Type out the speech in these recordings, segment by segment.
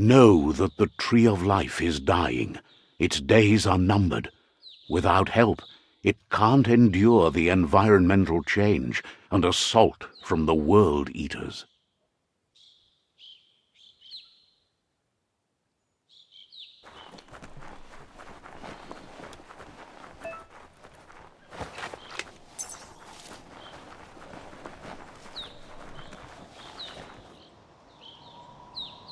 Know that the Tree of Life is dying. Its days are numbered. Without help, it can't endure the environmental change and assault from the World Eaters.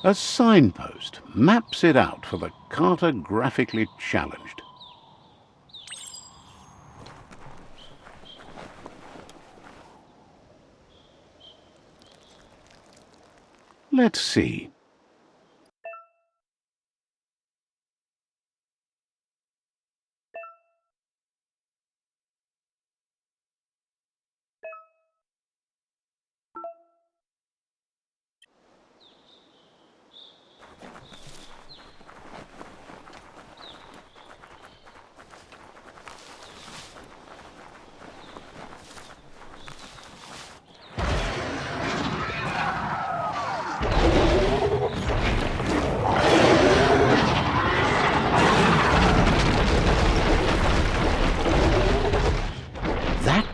A signpost maps it out for the cartographically challenged. Let's see.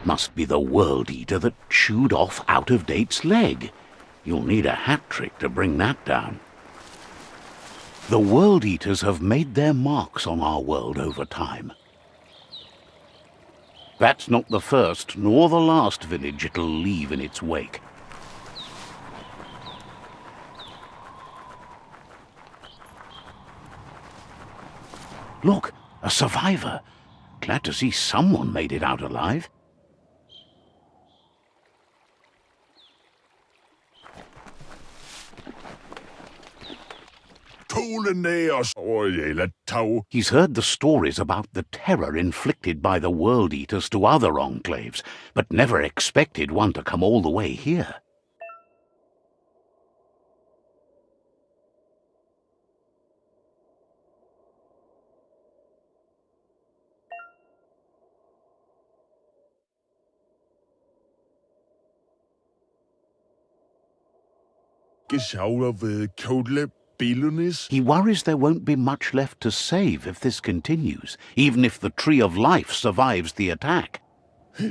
Must be the World Eater that chewed off Out-of-Date's leg. You'll need a hat trick to bring that down. The World Eaters have made their marks on our world over time. That's not the first nor the last village it'll leave in its wake. Look, a survivor. Glad to see someone made it out alive. He's heard the stories about the terror inflicted by the World Eaters to other enclaves, but never expected one to come all the way here. He worries there won't be much left to save if this continues, even if the Tree of Life survives the attack. He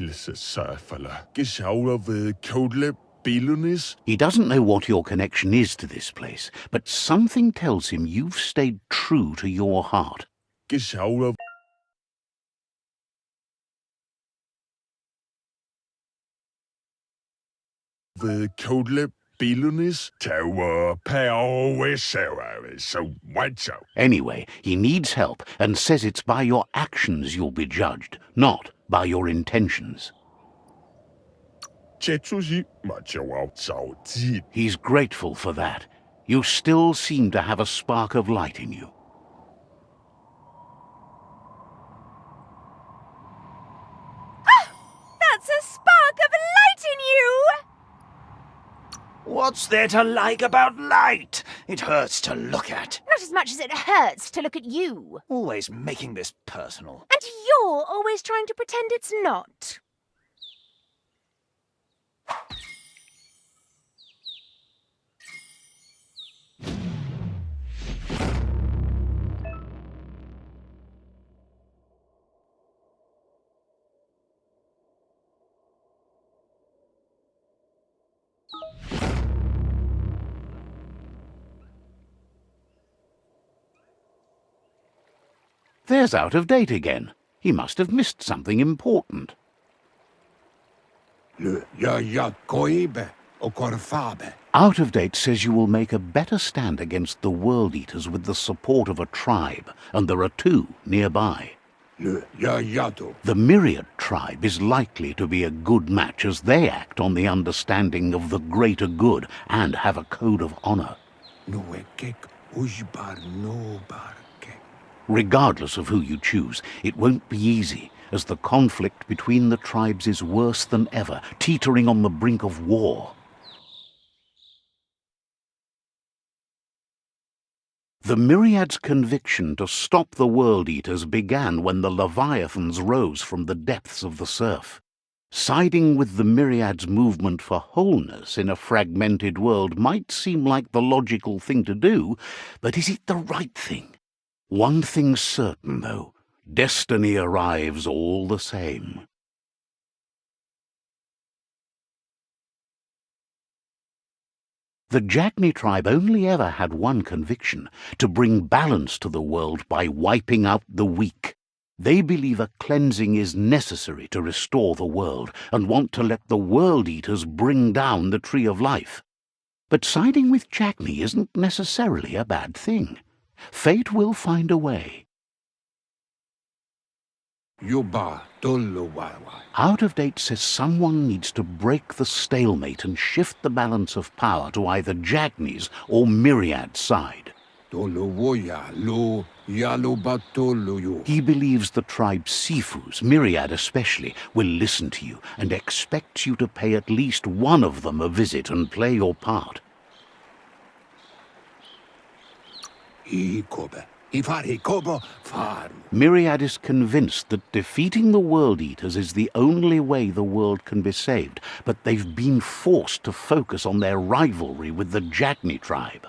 doesn't know what your connection is to this place, but something tells him you've stayed true to your heart. Anyway, he needs help and says it's by your actions you'll be judged, not by your intentions. He's grateful for that. You still seem to have a spark of light in you. That's a spark of light in you! What's there to like about light? It hurts to look at. Not as much as it hurts to look at you. Always making this personal. And you're always trying to pretend it's not. There's Out-of-Date again. He must have missed something important. Out-of-Date says you will make a better stand against the World Eaters with the support of a tribe, and there are two nearby. The Myriad tribe is likely to be a good match as they act on the understanding of the greater good and have a code of honor. Regardless of who you choose, it won't be easy, as the conflict between the tribes is worse than ever, teetering on the brink of war. The Myriad's conviction to stop the World Eaters began when the Leviathans rose from the depths of the surf. Siding with the Myriad's movement for wholeness in a fragmented world might seem like the logical thing to do, but is it the right thing? One thing's certain, though. Destiny arrives all the same. The Jagni tribe only ever had one conviction: to bring balance to the world by wiping out the weak. They believe a cleansing is necessary to restore the world, and want to let the world-eaters bring down the Tree of Life. But siding with Jagni isn't necessarily a bad thing. Fate will find a way. Out of Date says someone needs to break the stalemate and shift the balance of power to either Jagni's or Myriad's side. He believes the tribe's Sifus, Myriad especially, will listen to you and expects you to pay at least one of them a visit and play your part. Myriad is convinced that defeating the World-Eaters is the only way the world can be saved, but they've been forced to focus on their rivalry with the Jagni tribe.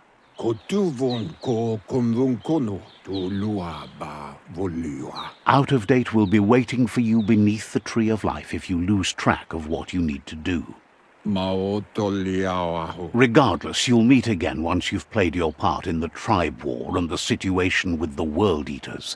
Out of Date will be waiting for you beneath the Tree of Life if you lose track of what you need to do. Regardless, you'll meet again once you've played your part in the tribe war and the situation with the World-Eaters.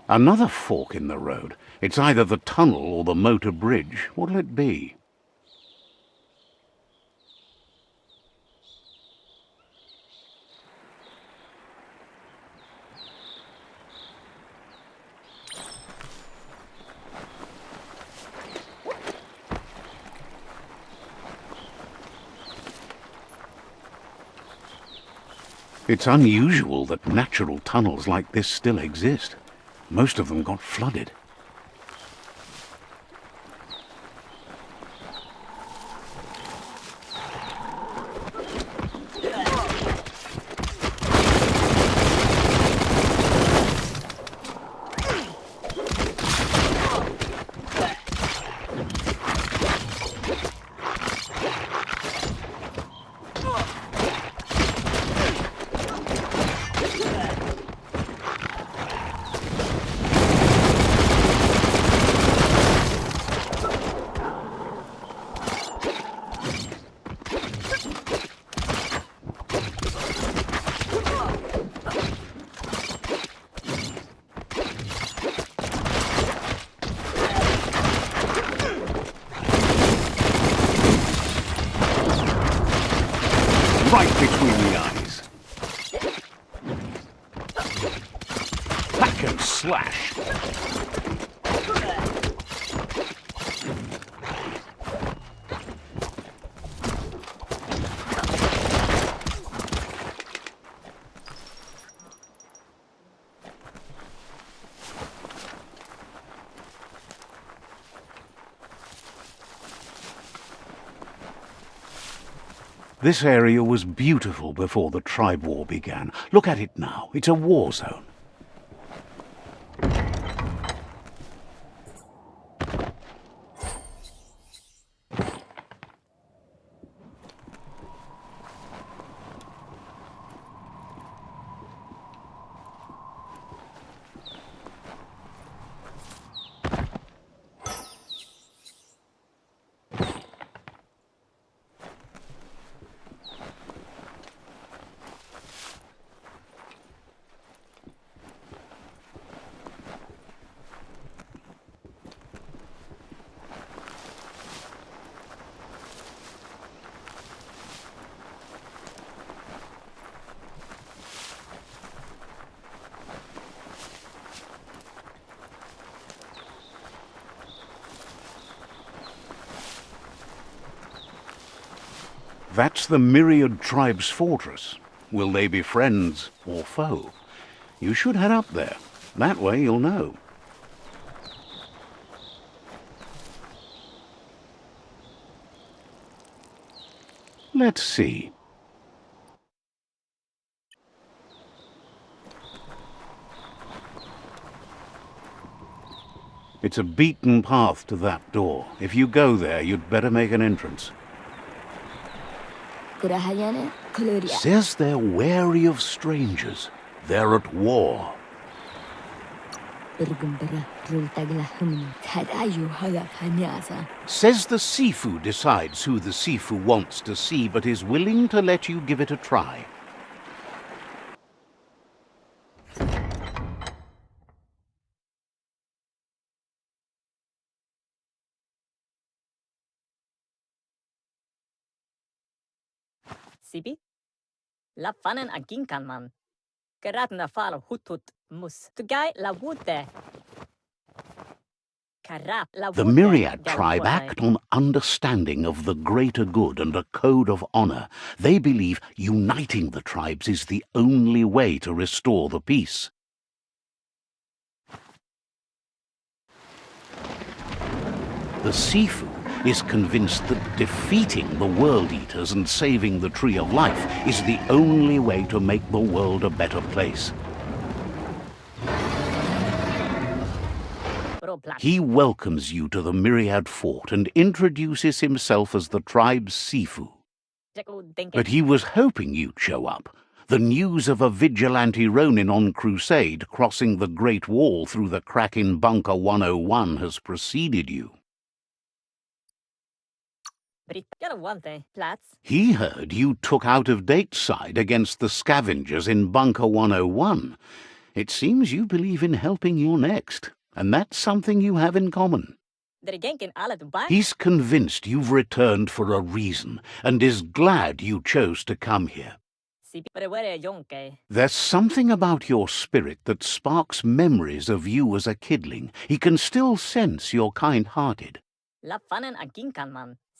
Another fork in the road. It's either the tunnel or the motor bridge. What'll it be? It's unusual that natural tunnels like this still exist. Most of them got flooded. Right between the eyes. Hack and slash. This area was beautiful before the tribe war began. Look at it now. It's a war zone. That's the Myriad tribe's fortress. Will they be friends or foe? You should head up there. That way you'll know. Let's see. It's a beaten path to that door. If you go there, you'd better make an entrance. Says they're wary of strangers. They're at war. Says the Sifu decides who the Sifu wants to see, but is willing to let you give it a try. Sibi? La fanen a ginkan man. Gerat na fal hutut mus. Tugai la wute. The Myriad tribe act on understanding of the greater good and a code of honor. They believe uniting the tribes is the only way to restore the peace. The Sifu is convinced that defeating the world-eaters and saving the Tree of Life is the only way to make the world a better place. He welcomes you to the Myriad fort and introduces himself as the tribe's Sifu. But he was hoping you'd show up. The news of a vigilante Ronin on crusade crossing the Great Wall through the crack in Bunker 101 has preceded you. He heard you took out-of-date side against the scavengers in Bunker 101. It seems you believe in helping your next, and that's something you have in common. He's convinced you've returned for a reason, and is glad you chose to come here. There's something about your spirit that sparks memories of you as a kidling. He can still sense you're kind-hearted.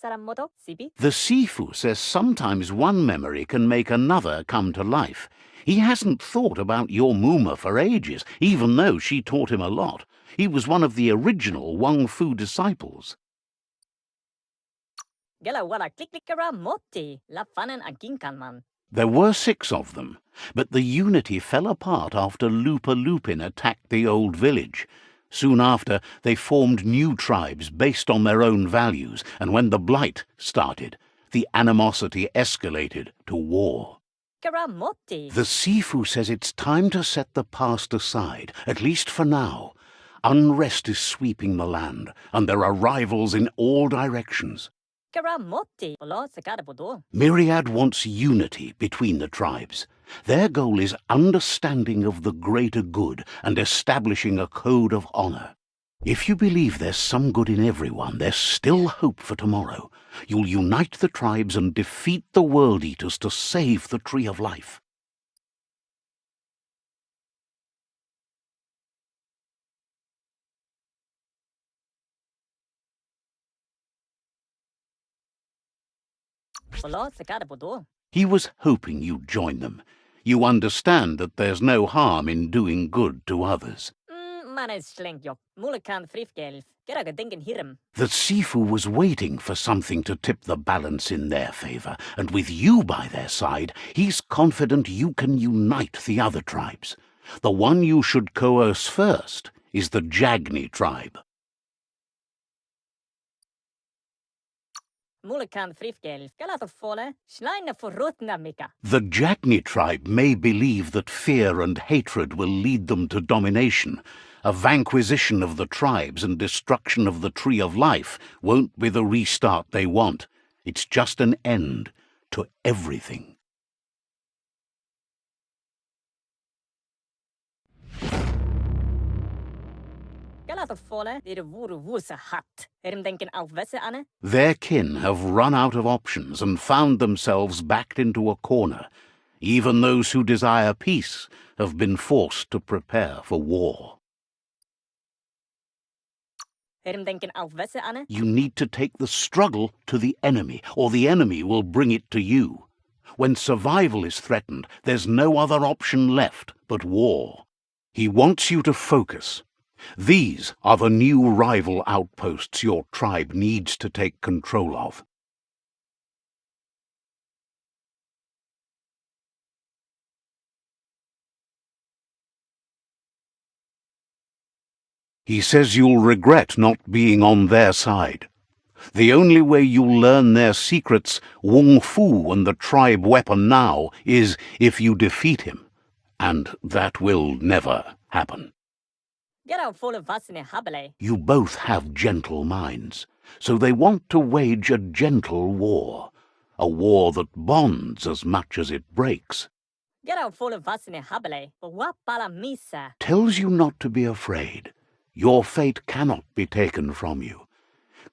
The Sifu says sometimes one memory can make another come to life. He hasn't thought about your Mooma for ages, even though she taught him a lot. He was one of the original Wang Fu disciples. There were 6 of them, but the unity fell apart after LUPA-LUPIN attacked the old village. Soon after, they formed new tribes based on their own values, and when the Blight started, the animosity escalated to war. The Sifu says it's time to set the past aside, at least for now. Unrest is sweeping the land, and there are rivals in all directions. Myriad wants unity between the tribes. Their goal is understanding of the greater good and establishing a code of honor. If you believe there's some good in everyone, there's still hope for tomorrow. You'll unite the tribes and defeat the world-eaters to save the Tree of Life. He was hoping you'd join them. You understand that there's no harm in doing good to others. The Sifu was waiting for something to tip the balance in their favor, and with you by their side, he's confident you can unite the other tribes. The one you should coerce first is the Jagni tribe. The Jagni tribe may believe that fear and hatred will lead them to domination. A vanquisition of the tribes and destruction of the Tree of Life won't be the restart they want. It's just an end to everything. Their kin have run out of options and found themselves backed into a corner. Even those who desire peace have been forced to prepare for war. You need to take the struggle to the enemy, or the enemy will bring it to you. When survival is threatened, there's no other option left but war. He wants you to focus. These are the new rival outposts your tribe needs to take control of. He says you'll regret not being on their side. The only way you'll learn their secrets, Wung Fu and the tribe weapon now, is if you defeat him. And that will never happen. Get out full of us in a habile. You both have gentle minds, so they want to wage a gentle war. A war that bonds as much as it breaks. Get out full of us in a habile. What pala misa? Tells you not to be afraid. Your fate cannot be taken from you.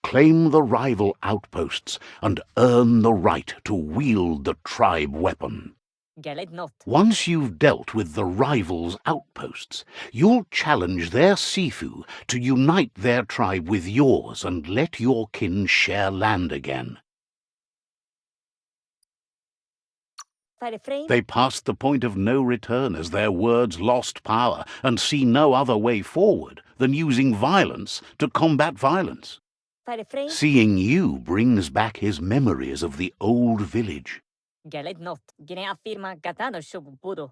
Claim the rival outposts and earn the right to wield the tribe weapon. Get it not. Once you've dealt with the rivals' outposts, you'll challenge their Sifu to unite their tribe with yours and let your kin share land again. They passed the point of no return as their words lost power and see no other way forward than using violence to combat violence. Seeing you brings back his memories of the old village.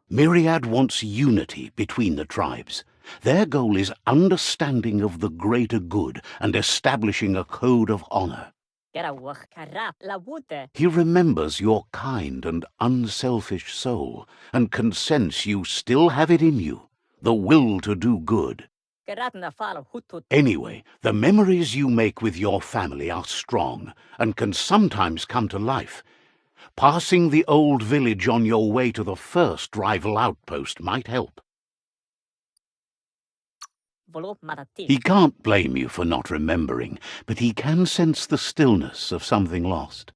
Myriad wants unity between the tribes. Their goal is understanding of the greater good and establishing a code of honor. He remembers your kind and unselfish soul and can sense you still have it in you, the will to do good. Anyway, the memories you make with your family are strong and can sometimes come to life. Passing the old village on your way to the first rival outpost might help. He can't blame you for not remembering, but he can sense the stillness of something lost.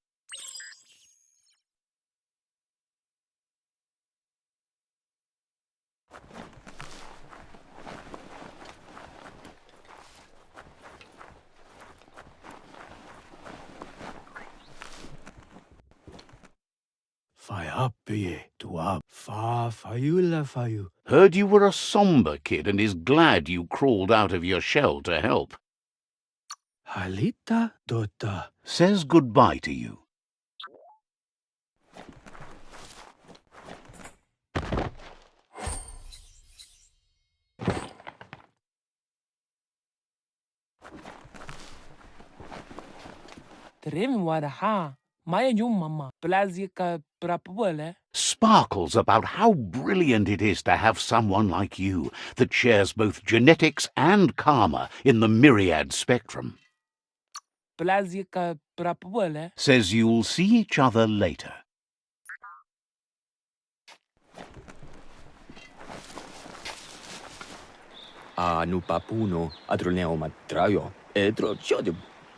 Heard you were a somber kid and is glad you crawled out of your shell to help. Halita Dota. Says goodbye to you. Sparkles about how brilliant it is to have someone like you that shares both genetics and karma in the Myriad spectrum. Says you'll see each other later.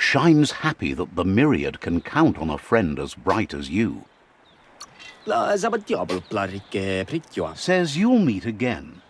Shines happy that the Myriad can count on a friend as bright as you. Says you'll meet again.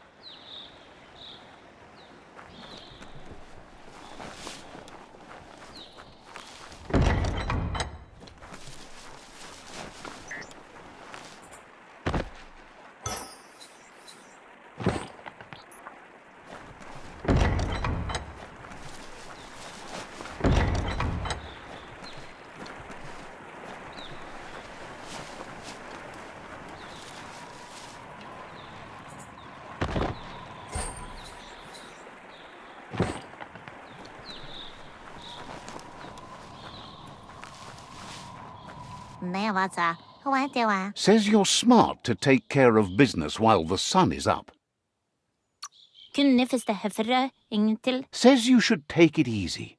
Says you're smart to take care of business while the sun is up. Says you should take it easy.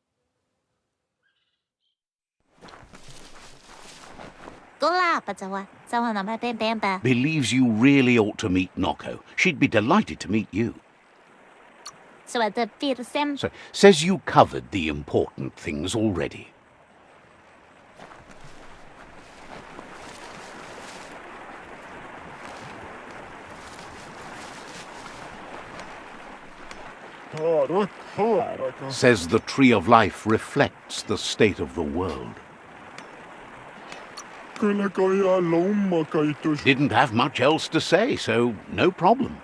Believes you really ought to meet Noko. She'd be delighted to meet you. So, says you covered the important things already. Says the tree of life reflects the state of the world. Didn't have much else to say, so no problem.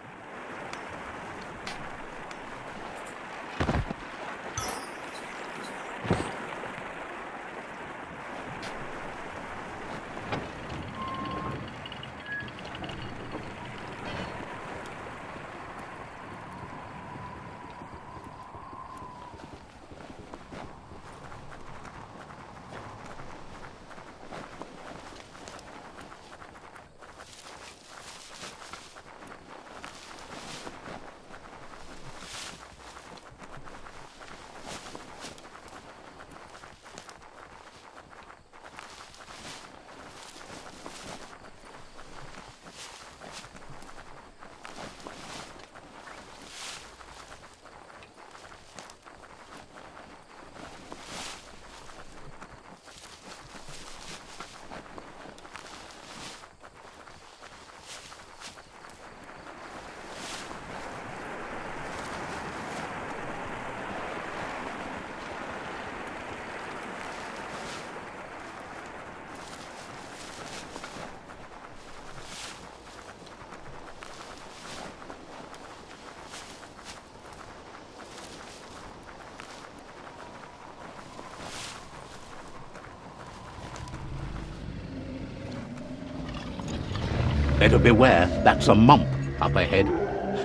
Better beware, that's a mump up ahead.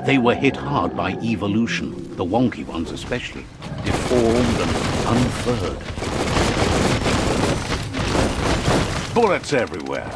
They were hit hard by evolution, the wonky ones especially, deformed and unfurred. Bullets everywhere.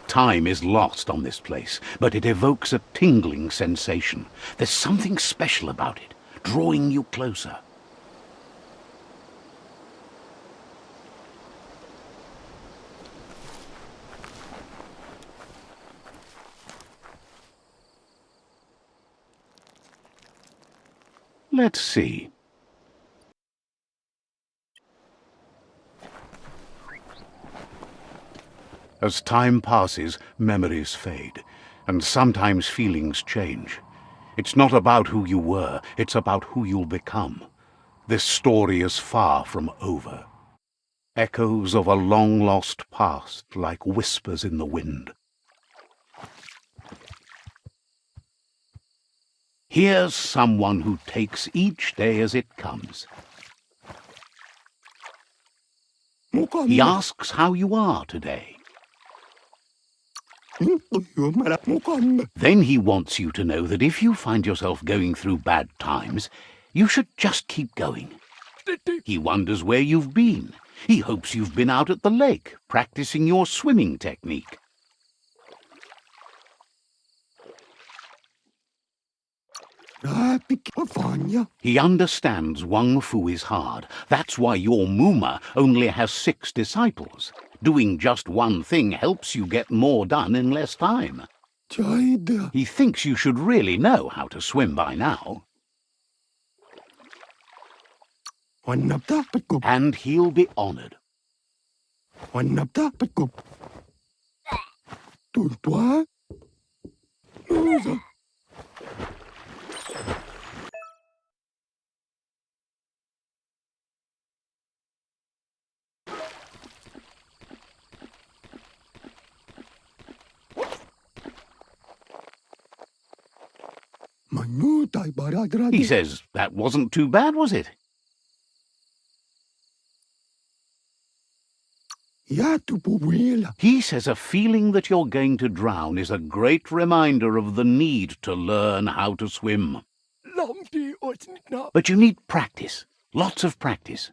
Time is lost on this place, but it evokes a tingling sensation. There's something special about it, drawing you closer. Let's see. As time passes, memories fade, and sometimes feelings change. It's not about who you were, it's about who you'll become. This story is far from over. Echoes of a long-lost past, like whispers in the wind. Here's someone who takes each day as it comes. He asks how you are today. Then he wants you to know that if you find yourself going through bad times, you should just keep going. He wonders where you've been. He hopes you've been out at the lake, practicing your swimming technique. He understands Wang Fu is hard. That's why your Mooma only has 6 disciples. Doing just one thing helps you get more done in less time. He thinks you should really know how to swim by now. And he'll be honored. He says, that wasn't too bad, was it? He says a feeling that you're going to drown is a great reminder of the need to learn how to swim. But you need practice, lots of practice.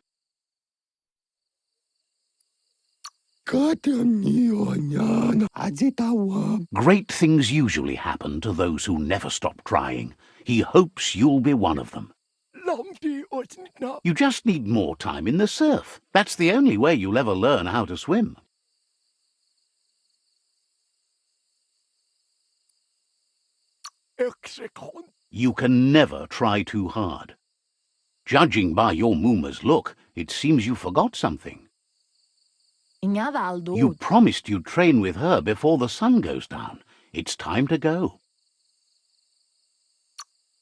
Great things usually happen to those who never stop trying. He hopes you'll be one of them. You just need more time in the surf. That's the only way you'll ever learn how to swim. You can never try too hard. Judging by your Mooma's look, it seems you forgot something. You promised you'd train with her before the sun goes down. It's time to go.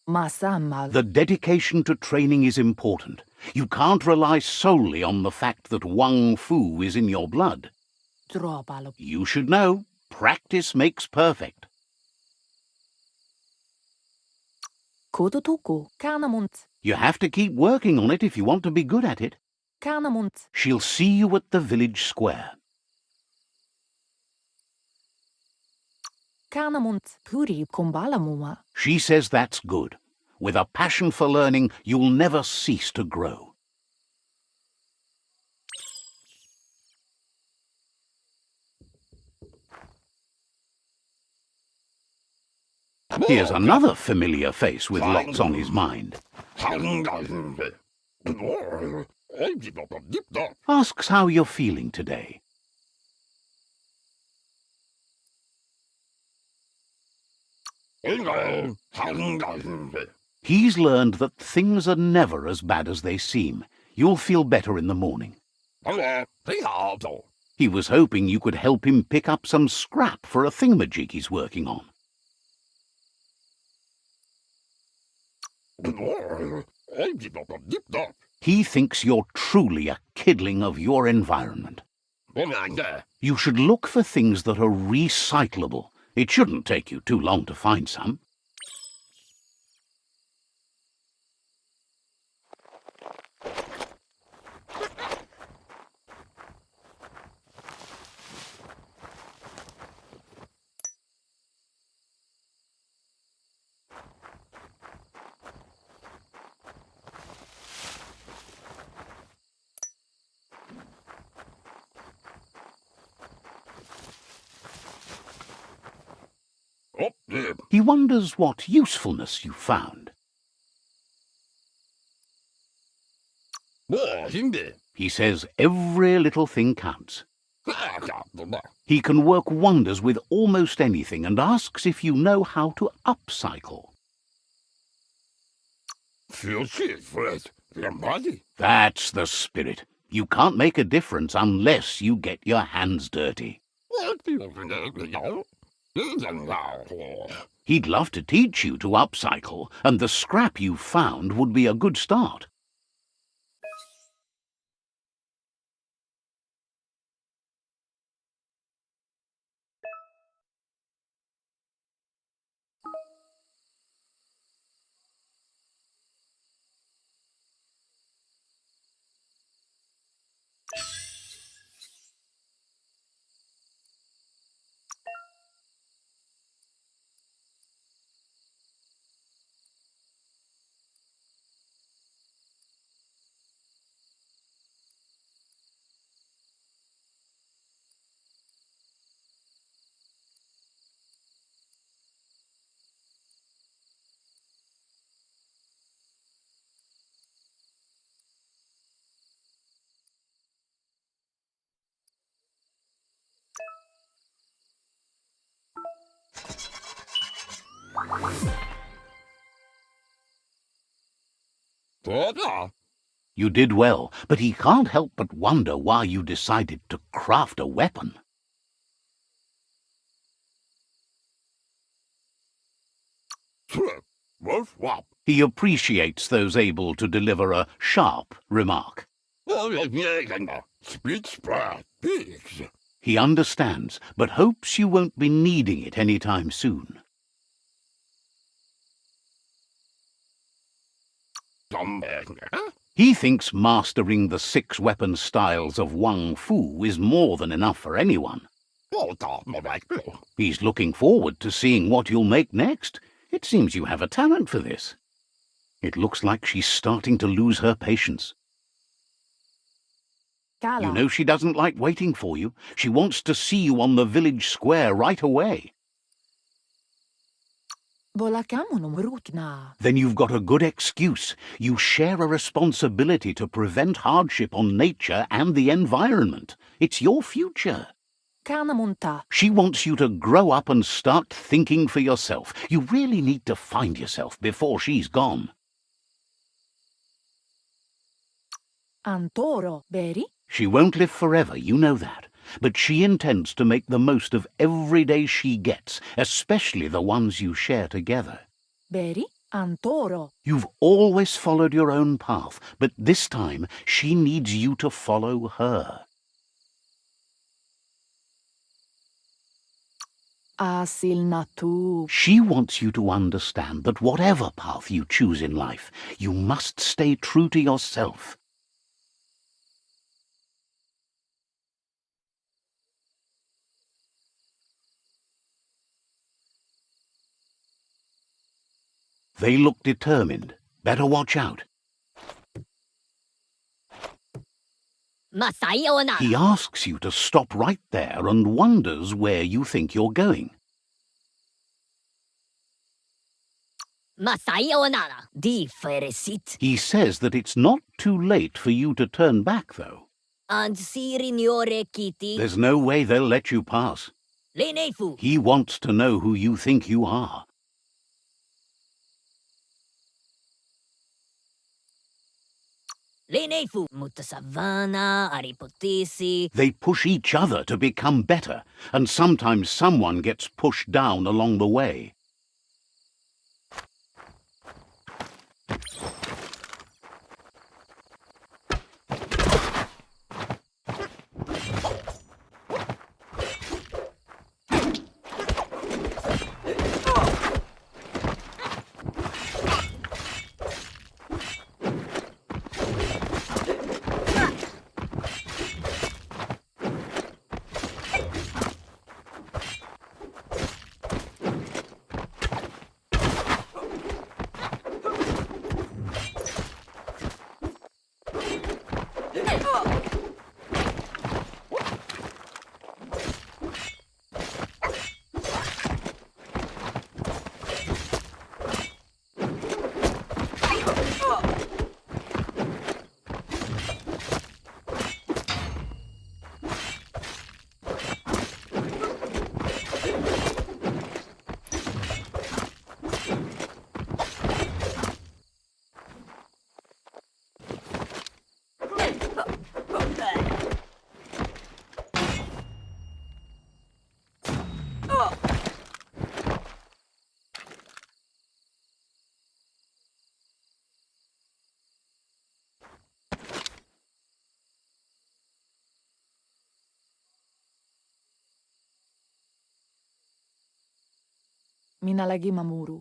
The dedication to training is important. You can't rely solely on the fact that Wang Fu is in your blood. You should know, practice makes perfect. You have to keep working on it if you want to be good at it. She'll see you at the village square. She says that's good. With a passion for learning, you'll never cease to grow. Here's another familiar face with lots on his mind. Asks how you're feeling today. He's learned that things are never as bad as they seem. You'll feel better in the morning. He was hoping you could help him pick up some scrap for a thingamajig he's working on. He thinks you're truly a kidling of your environment. You should look for things that are recyclable. It shouldn't take you too long to find some. He wonders what usefulness you found. He says every little thing counts. He can work wonders with almost anything and asks if you know how to upcycle. That's the spirit. You can't make a difference unless you get your hands dirty. He'd love to teach you to upcycle, and the scrap you found would be a good start. You did well, but he can't help but wonder why you decided to craft a weapon. He appreciates those able to deliver a sharp remark. He understands, but hopes you won't be needing it anytime soon. He thinks mastering the 6 weapon styles of Wang Fu is more than enough for anyone. He's looking forward to seeing what you'll make next. It seems you have a talent for this. It looks like she's starting to lose her patience. You know she doesn't like waiting for you. She wants to see you on the village square right away. Then you've got a good excuse. You share a responsibility to prevent hardship on nature and the environment. It's your future. She wants you to grow up and start thinking for yourself. You really need to find yourself before she's gone. She won't live forever, you know that. But she intends to make the most of every day she gets, especially the ones you share together. You've always followed your own path, but this time she needs you to follow her. She wants you to understand that whatever path you choose in life, you must stay true to yourself. They look determined. Better watch out. He asks you to stop right there and wonders where you think you're going. He says that it's not too late for you to turn back, though. There's no way they'll let you pass. He wants to know who you think you are. They push each other to become better, and sometimes someone gets pushed down along the way.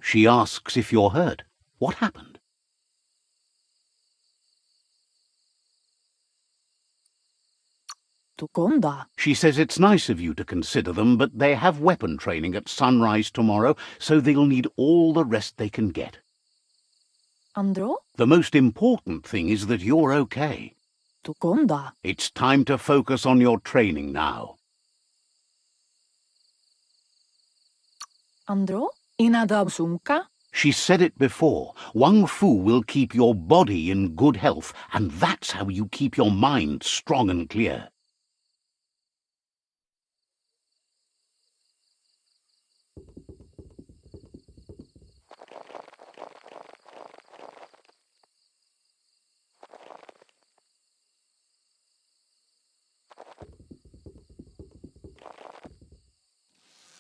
She asks if you're hurt. What happened? She says it's nice of you to consider them, but they have weapon training at sunrise tomorrow, so they'll need all the rest they can get. The most important thing is that you're okay. It's time to focus on your training now. She said it before. Wang Fu will keep your body in good health, and that's how you keep your mind strong and clear.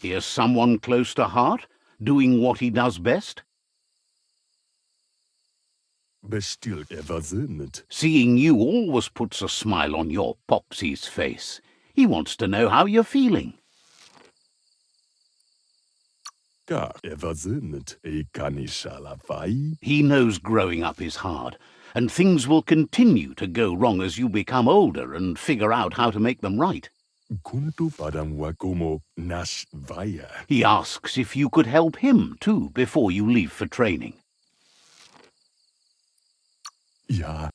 Here's someone close to heart, doing what he does best. Seeing you always puts a smile on your Popsy's face. He wants to know how you're feeling. He knows growing up is hard, and things will continue to go wrong as you become older and figure out how to make them right. He asks if you could help him, too, before you leave for training.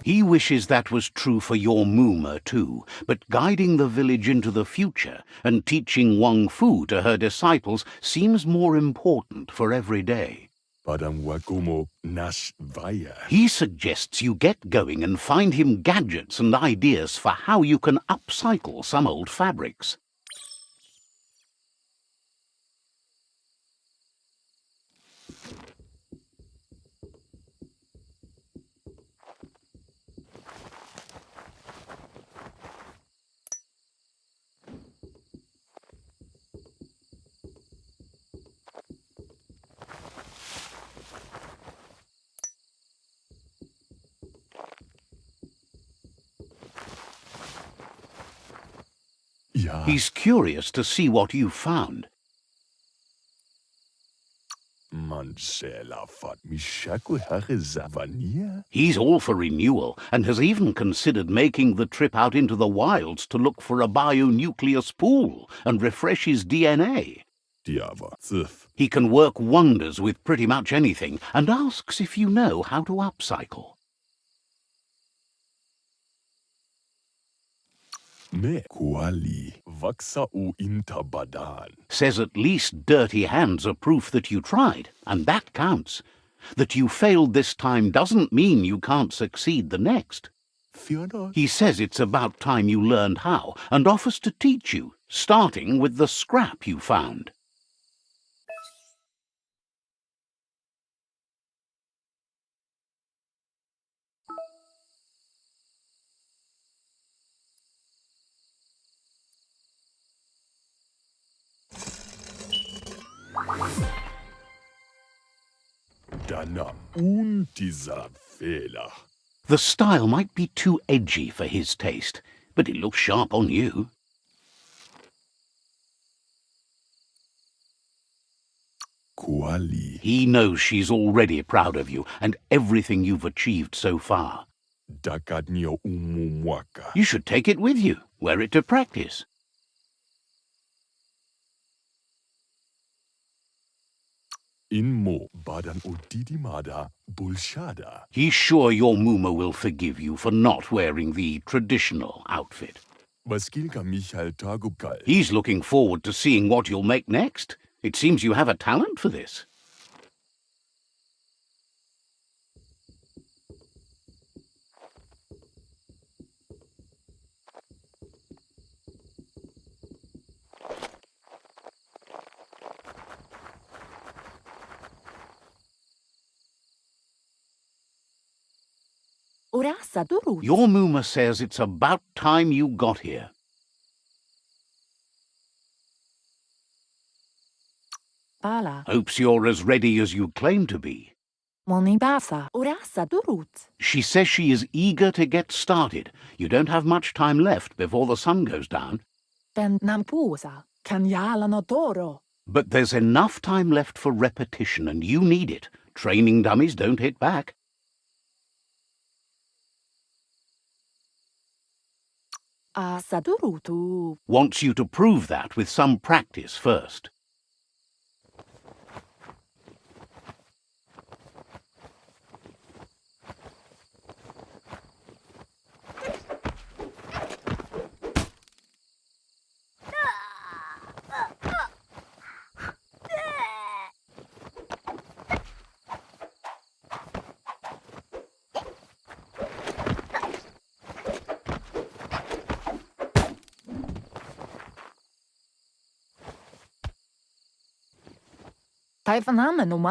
He wishes that was true for your Mooma, too, but guiding the village into the future and teaching Wang Fu to her disciples seems more important for every day. He suggests you get going and find him gadgets and ideas for how you can upcycle some old fabrics. He's curious to see what you've found. He's all for renewal and has even considered making the trip out into the wilds to look for a bionucleus pool and refresh his DNA. He can work wonders with pretty much anything and asks if you know how to upcycle. Says at least dirty hands are proof that you tried, and that counts. That you failed this time doesn't mean you can't succeed the next. He says it's about time you learned how, and offers to teach you, starting with the scrap you found. The style might be too edgy for his taste, but it looks sharp on you. He knows she's already proud of you and everything you've achieved so far. You should take it with you, wear it to practice. He's sure your Mooma will forgive you for not wearing the traditional outfit. He's looking forward to seeing what you'll make next. It seems you have a talent for this. Your Mooma says it's about time you got here. Hopes you're as ready as you claim to be. She says she is eager to get started. You don't have much time left before the sun goes down. But there's enough time left for repetition, and you need it. Training dummies don't hit back. Wants you to prove that with some practice first.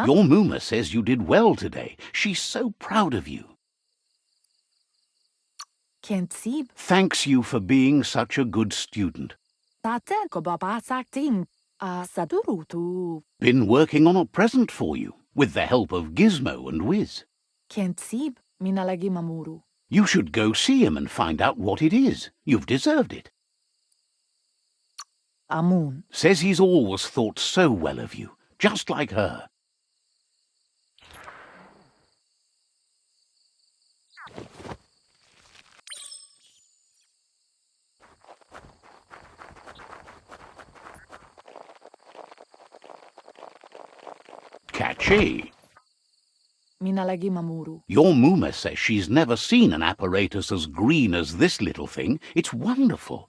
Your Mooma says you did well today. She's so proud of you. Thanks you for being such a good student. Been working on a present for you, with the help of Gizmo and Wiz. You should go see him and find out what it is. You've deserved it. Says he's always thought so well of you. Just like her. Catchy. Your Mooma says she's never seen an apparatus as green as this little thing. It's wonderful.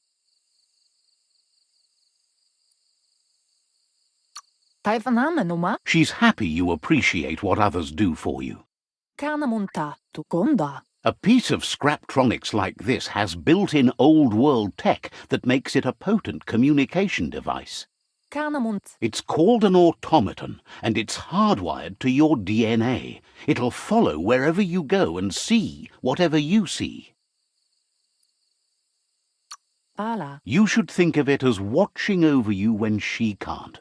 Taifanamenuma, She's happy you appreciate what others do for you. Kanamunta, Tukonda. A piece of Scraptronics like this has built-in old-world tech that makes it a potent communication device. Kanamunt, It's called an automaton, and it's hardwired to your DNA. It'll follow wherever you go and see whatever you see. Pala, You should think of it as watching over you when she can't.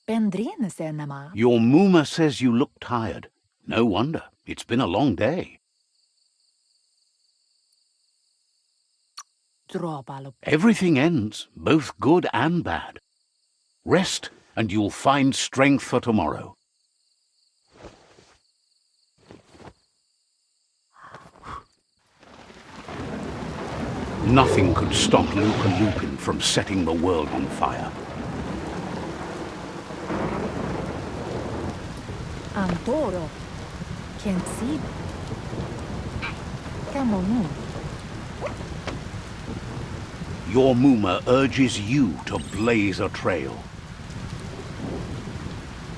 Pendrinesenema, Your Mooma says you look tired. No wonder. It's been a long day. Dropalup, Everything ends, both good and bad. Rest, and you'll find strength for tomorrow. Nothing could stop LUPA-LUPIN from setting the world on fire. Antoro, Kensi, Kamonu, Your Mooma urges you to blaze a trail.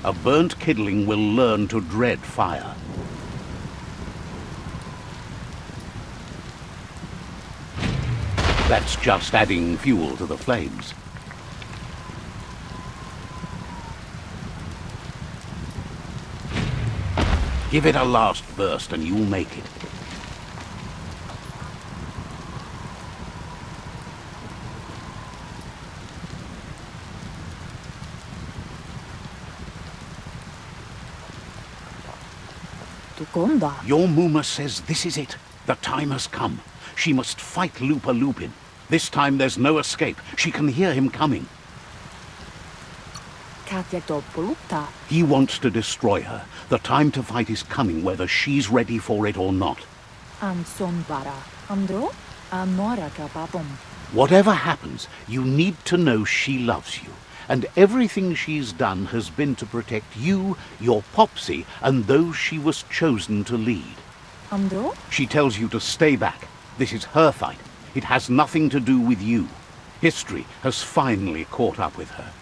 A burnt kidling will learn to dread fire. That's just adding fuel to the flames. Give it a last burst and you'll make it. Tukonda, Your Mooma says this is it. The time has come. She must fight LUPA-LUPIN. This time there's no escape. She can hear him coming. Katyatopulupta, He wants to destroy her. The time to fight is coming, whether she's ready for it or not. Ansonbara, Andro, Anoraka Papum, Whatever happens, you need to know she loves you. And everything she's done has been to protect you, your Popsi, and those she was chosen to lead. Andro, She tells you to stay back. This is her fight. It has nothing to do with you. History has finally caught up with her.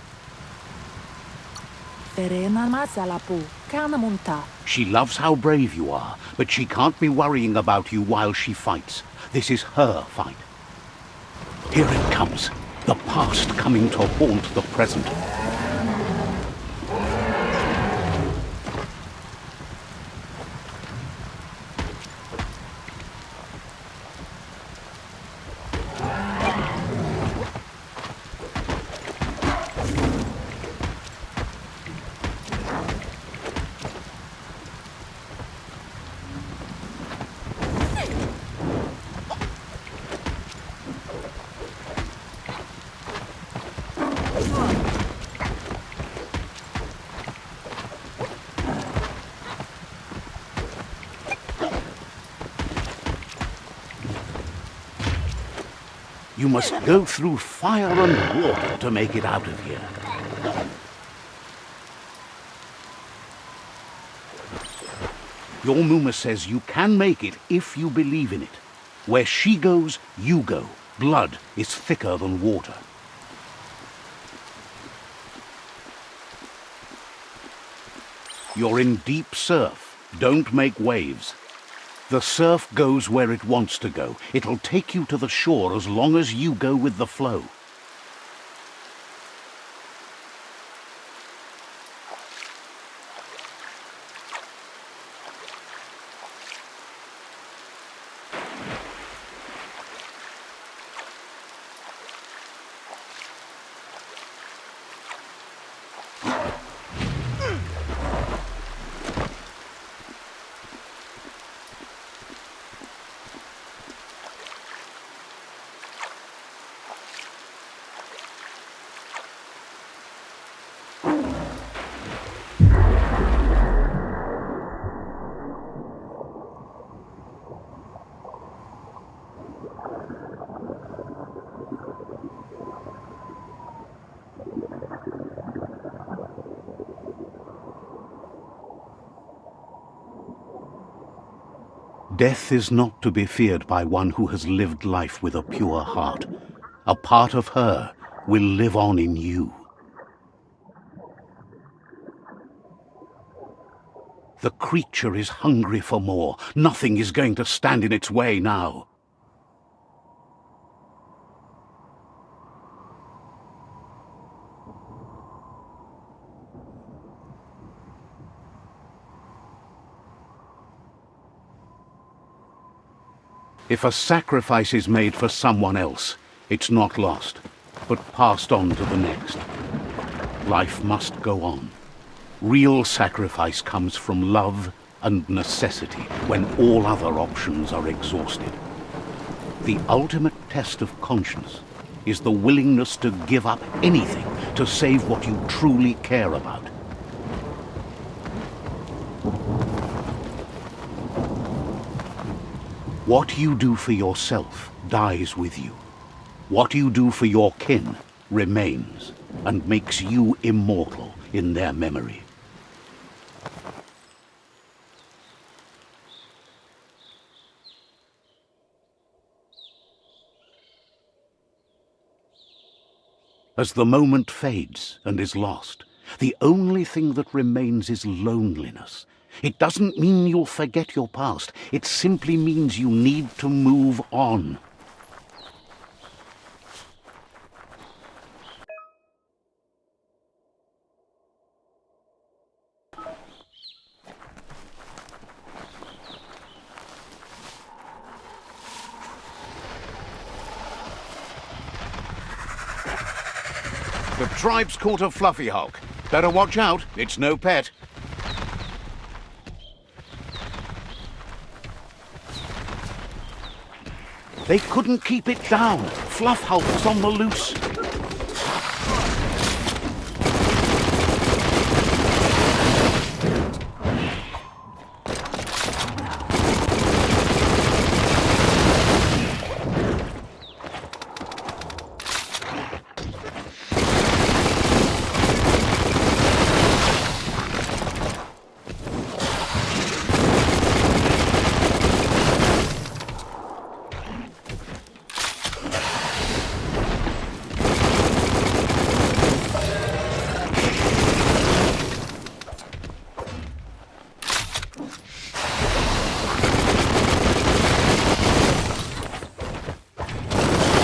Ferena Masalapu, Kanamunta, She loves how brave you are, but she can't be worrying about you while she fights. This is her fight. Here it comes. The past coming to haunt the present. You must go through fire and water to make it out of here. Your Mooma says you can make it if you believe in it. Where she goes, you go. Blood is thicker than water. You're in deep surf. Don't make waves. The surf goes where it wants to go. It'll take you to the shore as long as you go with the flow. Death is not to be feared by one who has lived life with a pure heart. A part of her will live on in you. The creature is hungry for more. Nothing is going to stand in its way now. If a sacrifice is made for someone else, it's not lost, but passed on to the next. Life must go on. Real sacrifice comes from love and necessity when all other options are exhausted. The ultimate test of conscience is the willingness to give up anything to save what you truly care about. What you do for yourself dies with you. What you do for your kin remains and makes you immortal in their memory. As the moment fades and is lost, the only thing that remains is loneliness. It doesn't mean you'll forget your past. It simply means you need to move on. The tribe's caught a fluffy hulk. Better watch out, it's no pet. They couldn't keep it down. Fluff hulk's on the loose.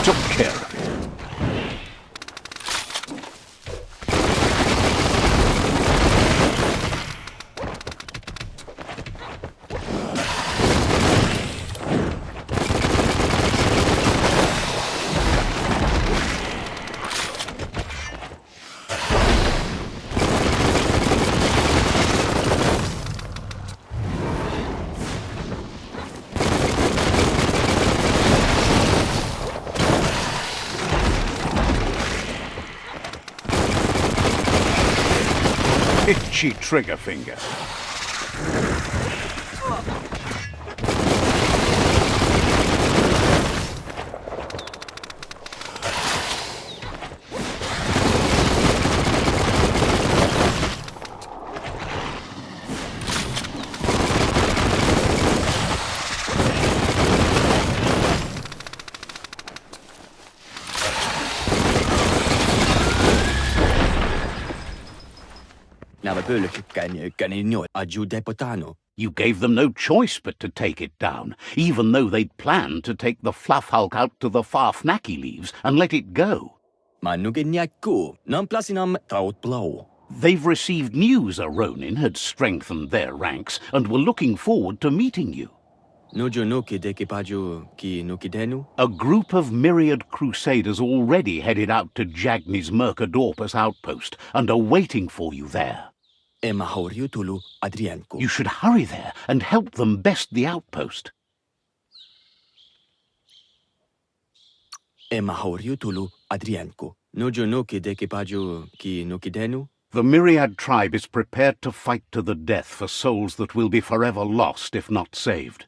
Took care of it. Itchy trigger finger. You gave them no choice but to take it down, even though they'd planned to take the Fluff Hulk out to the Farfnaki leaves and let it go. They've received news a Ronin had strengthened their ranks and were looking forward to meeting you. A group of Myriad crusaders already headed out to Jagni's Mercadorpus outpost and are waiting for you there. You should hurry there and help them best the outpost. The Myriad tribe is prepared to fight to the death for souls that will be forever lost if not saved.